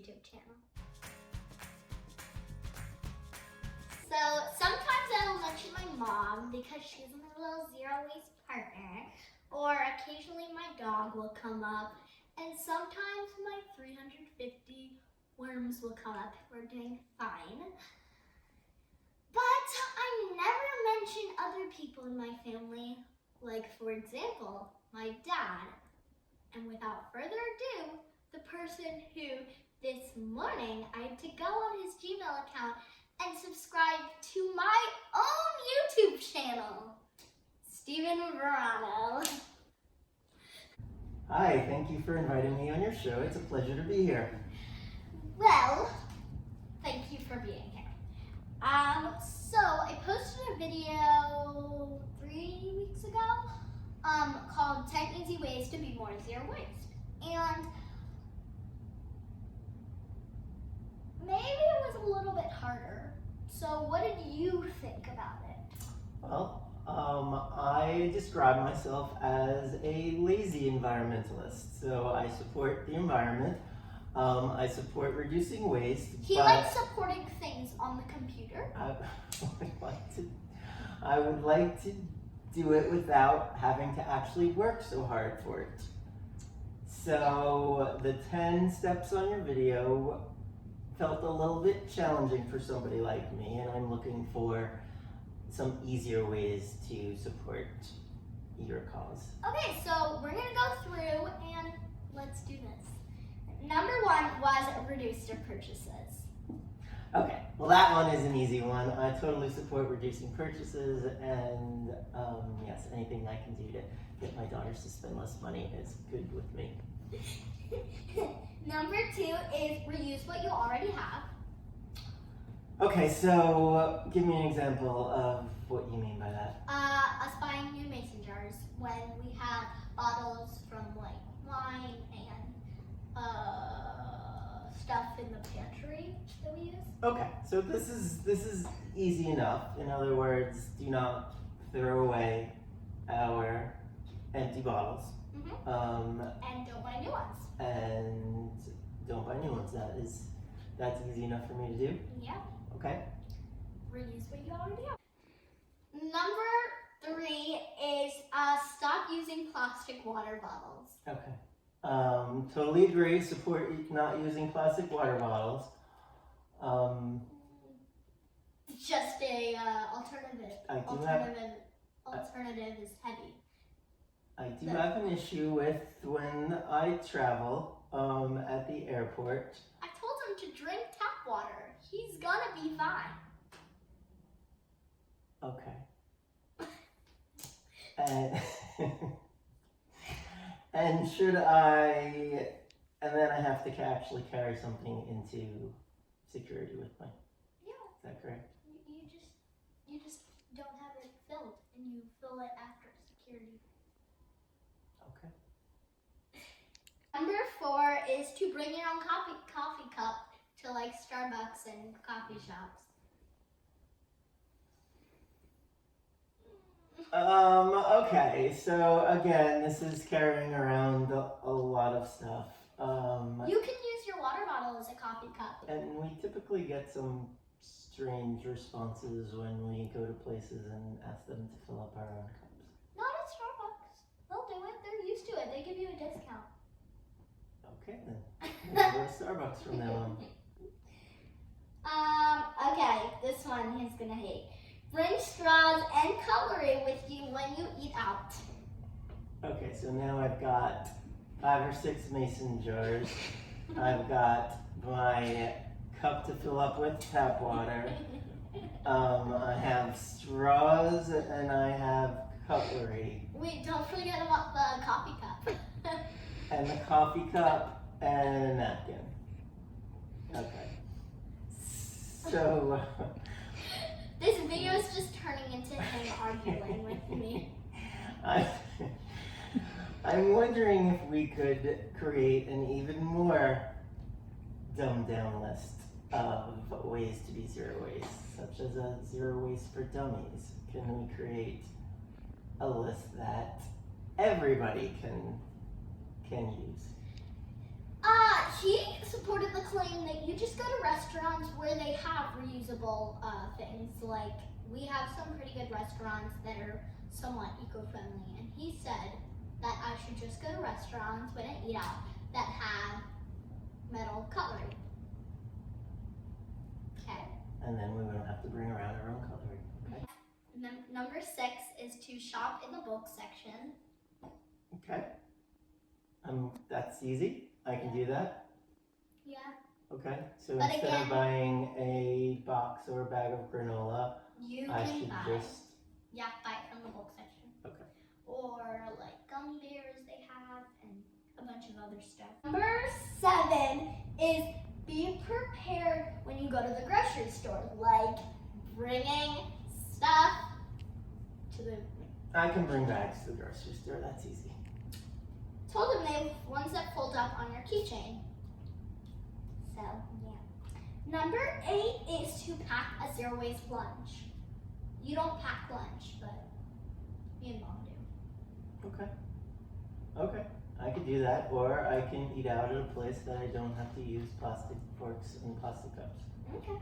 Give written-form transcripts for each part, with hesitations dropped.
YouTube channel. So sometimes I'll mention my mom because she's my little zero waste partner, or occasionally my dog will come up, and sometimes my 350 worms will come up. We're doing fine. But I never mention other people in my family, like for example, my dad. And without further ado, the person who this morning I had to go on his Gmail account and subscribe to my own YouTube channel, Steven Verano. Hi, thank you for inviting me on your show. It's a pleasure to be here. Well, thank you for being here. So I posted a video 3 weeks ago called 10 Easy Ways to Be More Zero Waste. And maybe it was a little bit harder. So what did you think about it? Well, I describe myself as a lazy environmentalist. So I support the environment. I support reducing waste. He likes supporting things on the computer. I would like to do it without having to actually work so hard for it. So the 10 steps on your video felt a little bit challenging for somebody like me, and I'm looking for some easier ways to support your cause. Okay, so we're gonna go through and let's do this. Number 1 was reduce your purchases. Okay, well that one is an easy one. I totally support reducing purchases, and yes, anything I can do to get my daughters to spend less money is good with me. Number 2 is reuse what you already have. Okay, so give me an example of what you mean by that. Us buying new mason jars when we have bottles from like wine and stuff in the pantry that we use. Okay, so this is easy enough. In other words, do not throw away our empty bottles. And don't buy new ones. And don't buy new ones. That's easy enough for me to do. Yeah. Okay. Reuse what you already have. Number 3 is stop using plastic water bottles. Okay. Totally agree. Support not using plastic water bottles. Just a alternative. Alternative is heavy. I do have an issue with when I travel at the airport. I told him to drink tap water. He's gonna be fine. Okay. And should I, and then I have to actually carry something into security with me. Yeah. Is that correct? You just don't have it filled, and you fill it after security. Okay. Number 4 is to bring your own coffee cup to like Starbucks and coffee shops. Okay, so again, this is carrying around a lot of stuff. You can use your water bottle as a coffee cup. And we typically get some strange responses when we go to places and ask them to fill up our own cups. Not at Starbucks. They'll do it. They're used to it. They give you a discount. Okay then. We'll go to Starbucks from now on. Okay, this one he's gonna hate. Bring straws and cutlery with you when you eat out. Okay, so now I've got 5 or 6 mason jars. I've got my cup to fill up with tap water. I have straws and I have cutlery. Wait, don't forget about the coffee cup. And the coffee cup and a napkin. Okay. So this video is just turning into him arguing with me. I'm wondering if we could create an even more dumbed down list of ways to be zero waste, such as a zero waste for dummies. Can we create a list that everybody can use? he supported the claim that you just go to restaurants where they have reusable things. Like, we have some pretty good restaurants that are somewhat eco-friendly, and he said that I should just go to restaurants when I eat out that have metal cutlery. Okay. And then we won't have to bring around our own cutlery. Okay. Number 6 is to shop in the bulk section. Okay. That's easy. I can do that. Yeah. Okay. So But instead again, of buying a box or a bag of granola, you I can should buy. just. Yeah, buy it from the bulk section. Okay. Or like gummy bears they have and a bunch of other stuff. Number 7 is be prepared when you go to the grocery store, like bringing stuff to the. I can bring bags to the grocery store. That's easy. Told them they have ones that fold up on your keychain. So yeah. Number 8 is to pack a zero waste lunch. You don't pack lunch, but me and Mom do. Okay. Okay. I could do that, or I can eat out at a place that I don't have to use plastic forks and plastic cups. Okay.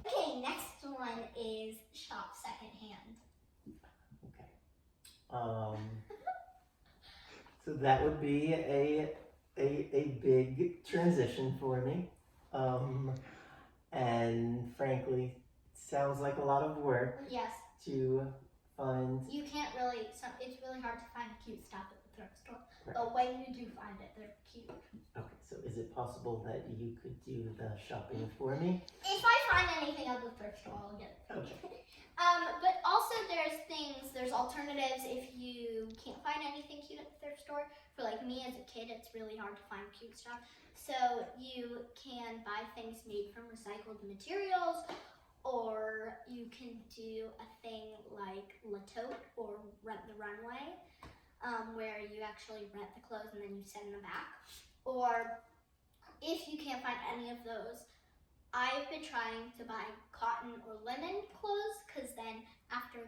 Okay, next one is shop secondhand. Okay. So that would be a big transition for me. And frankly, sounds like a lot of work Yes. to find. You can't really, it's really hard to find cute stuff at the thrift store. Right. But when you do find it, they're cute. Okay, so is it possible that you could do the shopping for me? If I find anything at the thrift store, I'll get it. Okay. But also there's alternatives if you can't find anything cute at the thrift store. For like me as a kid, it's really hard to find cute stuff. So you can buy things made from recycled materials, or you can do a thing like La Tote or Rent the Runway, where you actually rent the clothes and then you send them back. Or if you can't find any of those, I've been trying to buy cotton or linen clothes, because then after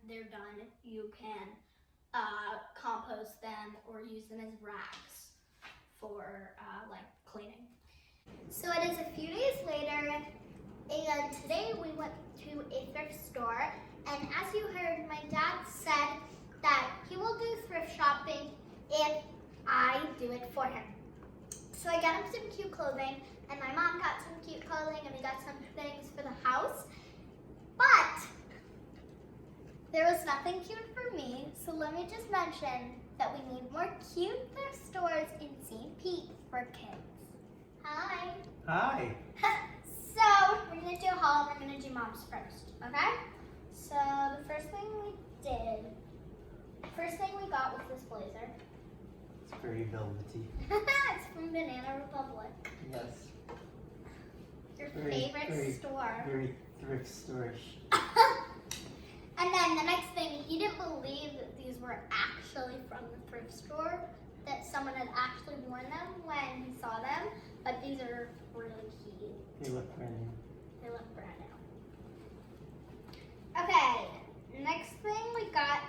they're done, you can compost them or use them as racks for like cleaning. So it is a few days later, and today we went to a thrift store, and as you heard, my dad said that he will do thrift shopping if I do it for him. So I got him some cute clothing, and my mom got some cute clothing, and we got some things for the house. But there was nothing cute for me, so let me just mention that we need more cute thrift stores in St. Pete for kids. Hi. Hi. So we're gonna do a haul, and we're gonna do Mom's first, okay? So the first thing we got was this blazer. It's very velvety. It's from Banana Republic. Yes. Your favorite store. Very thrift store-ish. And then the next thing, he didn't believe that these were actually from the thrift store, that someone had actually worn them when he saw them, but these are really cute. They look brand new. They look brand new. Okay, next thing we got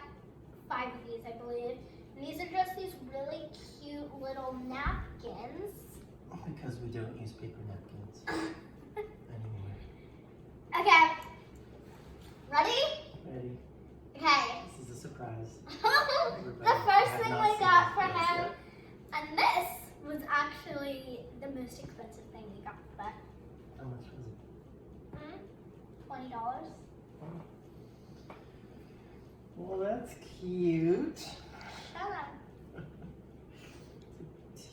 5 of these, I believe. And these are just these really cute little napkins. Because we don't use paper napkins anymore. Okay, ready? Ready? Okay. This is a surprise. The first thing we got for him, and this was actually the most expensive thing we got for that. How much was it? $20. Well, that's cute. Shut up.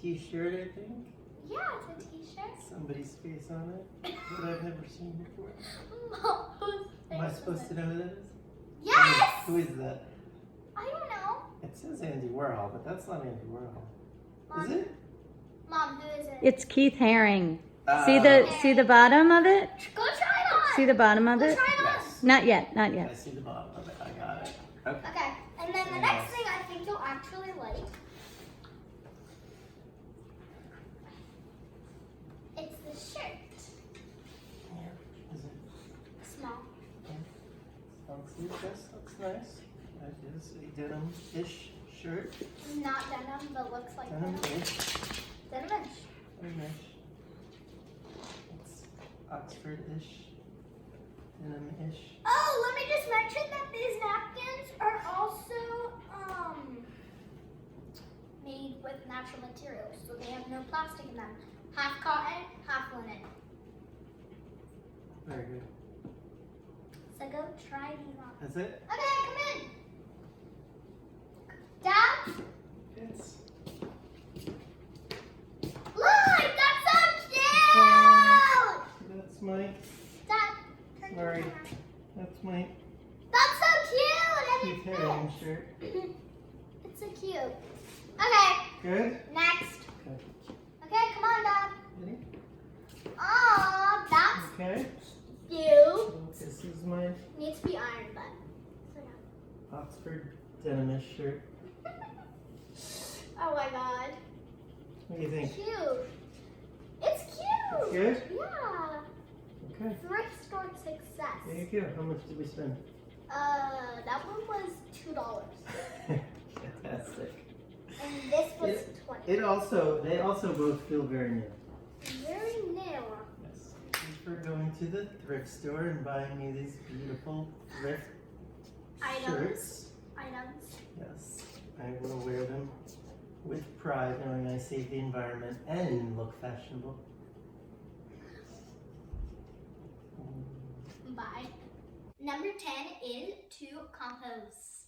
T-shirt, I think. Yeah, it's a t-shirt. Somebody's face on it that I've never seen before. Whose face Am I is supposed it? to know who that is? Yes! Who is that? I don't know. It says Andy Warhol, but that's not Andy Warhol. Mom, Is it? Mom, who is it? It's Keith Haring. Oh. See the bottom of it? Go try it on. See the bottom of Go it? try it on. Yes. Not yet, not I yet. see the bottom of it. I got it. Okay. Okay, and then the next thing I think you'll actually like. It's the shirt. Yeah. Is it? Small. Fancy. This looks nice. That is a denim-ish shirt. Not denim, but looks like denim. Denim-ish. Denimish. Denimish. It's Oxford-ish. Denim-ish. Oh, let me just mention that these napkins are also made with natural materials, so they have no plastic in them. Half cotton, half linen. Very good. So go try these on. That's it? Okay, come in. Dad, It's look, that's so cute. that's my Dad, turn your Sorry. camera. that's my That's so cute. And Keith it Haring fits. shirt. It's so cute. Okay, Good? next. Good. Okay, come on, Dad. Ready? Aw, that's Okay. cute. This is my Needs to be ironed, but. So Oxford Denim-ish shirt. oh my god. What do you think? Cute. It's cute. Good? Yeah. Okay. Thrift store success. There you go. How much did we spend? That one was $2. Fantastic. And this was 20. They also both feel very new. Very new. Yes. Thank you for going to the thrift store and buying me these beautiful thrift shirts. Items. Yes. I will wear them with pride, knowing I save the environment and look fashionable. Bye. Number 10 is to compost.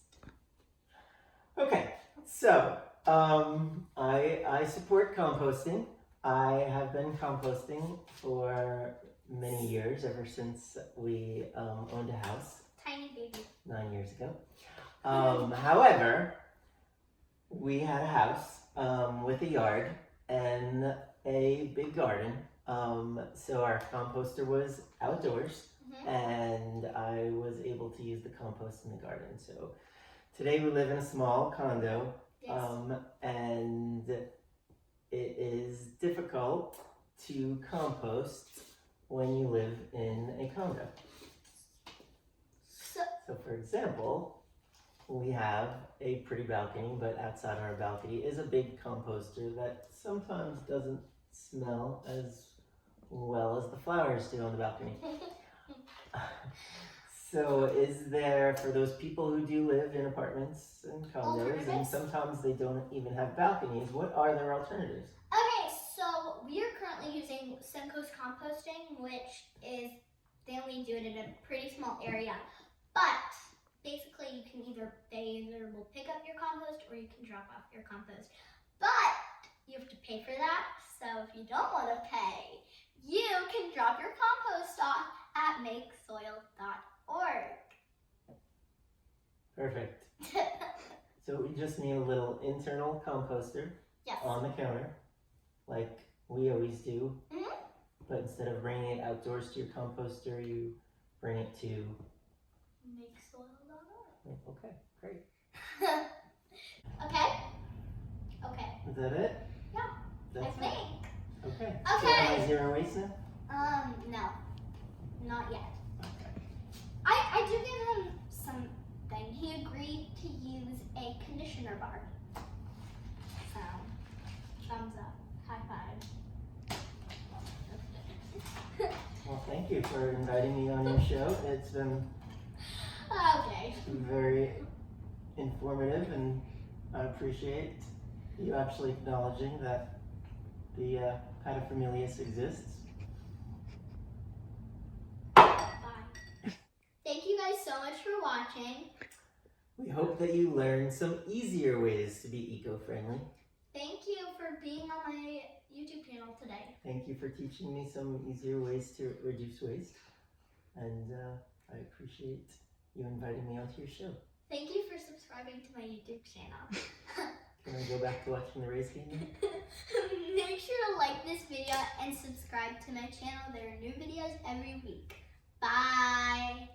Okay, so I support composting. I have been composting for many years, ever since we owned a house Tiny baby. 9 years ago. However, we had a house with a yard and a big garden. So our composter was outdoors, and I was able to use the compost in the garden. So today we live in a small condo, Yes. and it is difficult to compost when you live in a condo. So, So for example, we have a pretty balcony, but outside our balcony is a big composter that sometimes doesn't smell as well as the flowers do on the balcony. So is there, for those people who do live in apartments and condos, and Alternatives? sometimes they don't even have balconies, what are their alternatives? okay, so we are currently using Suncoast composting, which is, they only do it in a pretty small area. But basically they either will pick up your compost or you can drop off your compost. But you have to pay for that. So if you don't want to pay, you can drop your compost off at makesoil.org. Perfect. So we just need a little internal composter Yes. on the counter, like we always do. Mhm. But instead of bringing it outdoors to your composter, you bring it to... Makesoil.org. Okay, great. Okay? Okay. Is that it? Yeah, That's I it? think. Okay. Okay. So am I zero waste now? No. Not yet. Okay. I do give him something. He agreed to use a conditioner bar. So, thumbs up. High five. Well, thank you for inviting me on your show. It's been Okay. very informative, and I appreciate you actually acknowledging that the paterfamilias exists. Bye. Thank you guys so much for watching. We hope that you learned some easier ways to be eco-friendly. Thank you for being on my YouTube channel today. Thank you for teaching me some easier ways to reduce waste. And I appreciate you inviting me onto your show. Thank you for subscribing to my YouTube channel. Can I go back to watching the race game now? Make sure to like this video and subscribe to my channel. There are new videos every week. Bye.